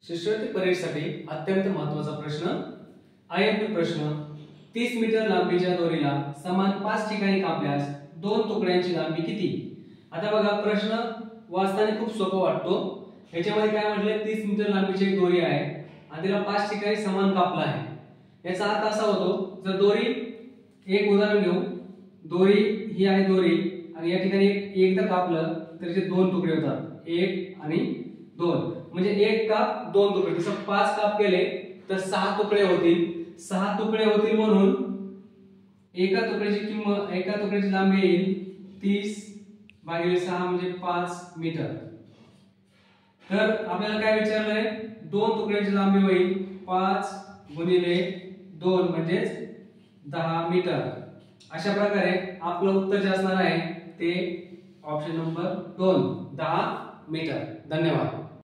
शिष्यवृत्ती परीक्षेसाठी अत्यंत महत्त्वाचा प्रश्न आयएमपी प्रश्न 30 मीटर लांबीच्या दोरीला समान 5 ठिकाणी कापल्यास दोन तुकड्यांची लांबी किती। आता बघा प्रश्न वाचताना खूप सोपा वाटतो। याच्यामध्ये काय म्हटले 30 मीटर लांबीची एक दोरी आहे आणि तिला 5 ठिकाणी समान कापला आहे। याचा अर्थ असा होतो जर दोरी एक उदाहरण घेऊ, दोरी ही आहे दोरी आणि या ठिकाणी एकदा कापलं तर त्याचे दोन तुकडे होतात, एक आणि दोन, म्हणजे एक काप दोन तुकडे। जसं 5 काप केले तर 6 तुकडे होतील, 6 तुकडे होतील म्हणून एका तुकड्याची लांबी येईल 30 भागिले 6 म्हणजे 5 मीटर। तर आपल्याला काय विचारलंय, दोन तुकड्यांची लांबी होईल 5 गुणिले 2 म्हणजे 10 मीटर। अशा प्रकारे आपलं उत्तर जे असणार आहे ते ऑप्शन नंबर 2 10 मीटर। धन्यवाद।